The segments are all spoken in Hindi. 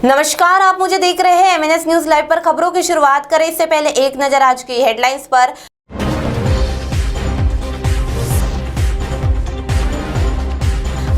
नमस्कार, आप मुझे देख रहे हैं एमएनएस न्यूज लाइव पर। खबरों की शुरुआत करें इससे पहले एक नजर आज की हेडलाइंस पर।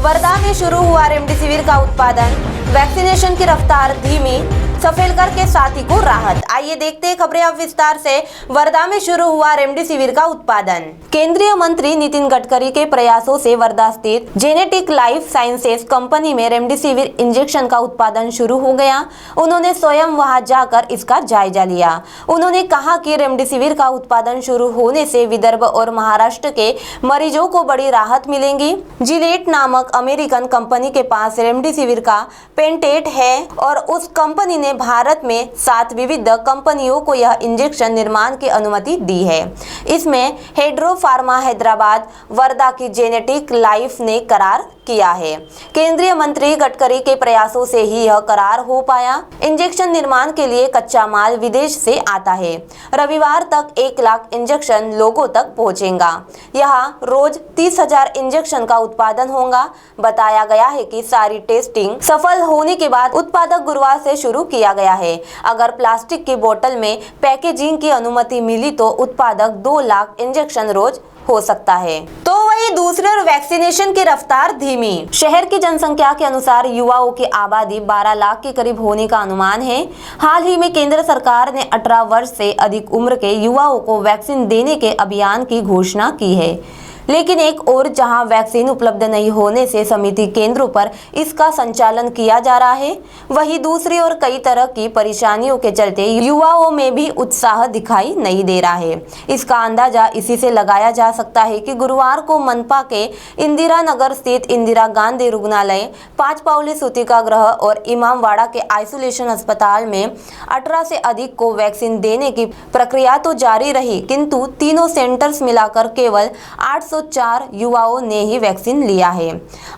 वर्धा में शुरू हुआ रेमडेसिविर का उत्पादन, वैक्सीनेशन की रफ्तार धीमी, सफेलकर के साथी को राहत। आइए देखते हैं खबरें अब विस्तार से। वर्धा में शुरू हुआ रेमडेसिविर का उत्पादन। केंद्रीय मंत्री नितिन गडकरी के प्रयासों से वर्धा स्थित जेनेटिक लाइफ साइंसेज कंपनी में रेमडेसिविर इंजेक्शन का उत्पादन शुरू हो गया। उन्होंने स्वयं वहां जाकर इसका जायजा लिया। उन्होंने कहा कि रेमडेसिविर का उत्पादन शुरू होने से विदर्भ और महाराष्ट्र के मरीजों को बड़ी राहत मिलेगी। जिलेट नामक अमेरिकन कंपनी के पास रेमडेसिविर का पेटेंट है और उस कंपनी ने भारत में 7 विविध कंपनियों को यह इंजेक्शन निर्माण की अनुमति दी है। इसमें हेड्रो फार्मा हैदराबाद, वर्धा की जेनेटिक लाइफ ने करार किया है। केंद्रीय मंत्री गडकरी के प्रयासों से ही यह करार हो पाया। इंजेक्शन निर्माण के लिए कच्चा माल विदेश से आता है। रविवार तक 1 लाख इंजेक्शन लोगों तक पहुंचेगा। यहाँ रोज 30,000 इंजेक्शन का उत्पादन होगा। बताया गया है कि सारी टेस्टिंग सफल होने के बाद उत्पादक गुरुवार से शुरू किया गया है। अगर प्लास्टिक की बोतल में पैकेजिंग की अनुमति मिली तो उत्पादक 2 लाख इंजेक्शन रोज हो सकता है। तो वही दूसरे और वैक्सीनेशन की रफ्तार धीमी। शहर की जनसंख्या के अनुसार युवाओं की आबादी 12 लाख के करीब होने का अनुमान है। हाल ही में केंद्र सरकार ने 18 वर्ष से अधिक उम्र के युवाओं को वैक्सीन देने के अभियान की घोषणा की है। लेकिन एक और जहां वैक्सीन उपलब्ध नहीं होने से समिति केंद्रों पर इसका संचालन किया जा रहा है, वहीं दूसरी ओर कई तरह की परेशानियों के चलते युवाओं में भी उत्साह दिखाई नहीं दे रहा है। इसका अंदाजा इसी से लगाया जा सकता है कि गुरुवार को मनपा के इंदिरा नगर स्थित इंदिरा गांधी रुग्णालय, 5 पावली सूतिका गृह और इमामवाड़ा के आइसोलेशन अस्पताल में 18 से अधिक को वैक्सीन देने की प्रक्रिया तो जारी रही, किंतु तीनों सेंटर्स मिलाकर केवल 804 युवाओं ने ही वैक्सीन लिया है।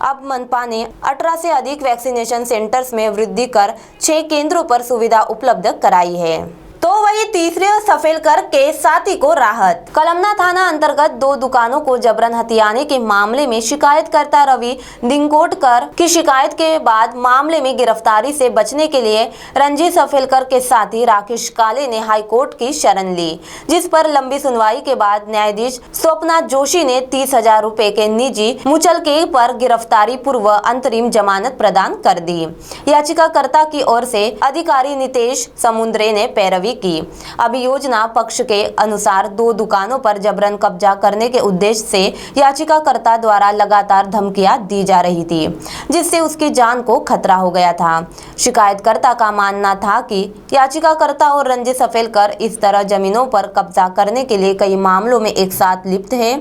अब मनपा ने 18 से अधिक वैक्सीनेशन सेंटर्स में वृद्धि कर 6 केंद्रों पर सुविधा उपलब्ध कराई है। तो वही तीसरे और सफेलकर के साथी को राहत। कलमना थाना अंतर्गत 2 दुकानों को जबरन हथियाने के मामले में शिकायतकर्ता रवि दिंगकोटकर की शिकायत के बाद मामले में गिरफ्तारी से बचने के लिए रंजीत सफेलकर के साथी राकेश काले ने हाईकोर्ट की शरण ली, जिस पर लंबी सुनवाई के बाद न्यायाधीश स्वप्ना जोशी ने 30,000 रुपए के निजी मुचलके पर गिरफ्तारी पूर्व अंतरिम जमानत प्रदान कर दी। याचिकाकर्ता की ओर से अधिकारी नितेश समुद्रे ने पैरवी की। अभियोजना पक्ष के अनुसार 2 दुकानों पर जबरन कब्जा करने के उद्देश्य से याचिकाकर्ता द्वारा लगातार धमकियां दी जा रही थी, जिससे उसकी जान को खतरा हो गया था। शिकायतकर्ता का मानना था कि याचिकाकर्ता और रंजीत सफेलकर इस तरह जमीनों पर कब्जा करने के लिए कई मामलों में एक साथ लिप्त है।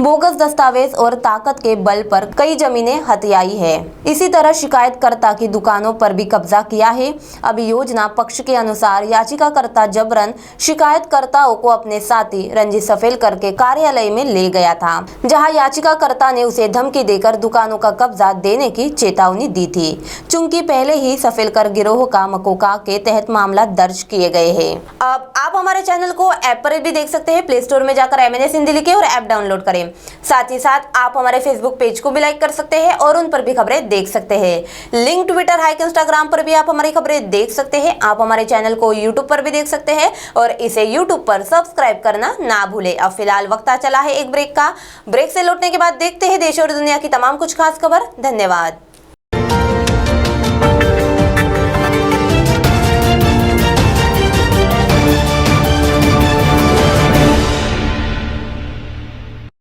बोगस दस्तावेज और ताकत के बल पर कई जमीनें हथियाई है। इसी तरह शिकायतकर्ता की दुकानों पर भी कब्जा किया है। अभियोजना पक्ष के अनुसार याचिकाकर्ता जबरन शिकायतकर्ताओं को अपने साथी रंजीत सफेलकर के कार्यालय में ले गया था, जहां याचिकाकर्ता ने उसे धमकी देकर दुकानों का कब्जा देने की चेतावनी दी थी। चूंकि पहले ही सफेलकर गिरोह का मकोका के तहत मामला दर्ज किए गए हैं। अब आप हमारे चैनल को ऐप पर भी देख सकते हैं। प्ले स्टोर में जाकर एमएनएस हिंदी लिखें और ऐप डाउनलोड करें। साथ ही साथ आप हमारे फेसबुक पेज को भी लाइक कर सकते हैं और उन पर भी खबरें देख सकते हैं। लिंक ट्विटर, हाइक, इंस्टाग्राम पर भी आप हमारी खबरें देख सकते हैं। आप हमारे चैनल को यूट्यूब पर भी देख सकते हैं और इसे यूट्यूब पर सब्सक्राइब करना ना भूलें। अब फिलहाल वक्त आ चला है एक ब्रेक का। ब्रेक से लौटने के बाद देखते हैं देश और दुनिया की तमाम कुछ खास खबर। धन्यवाद।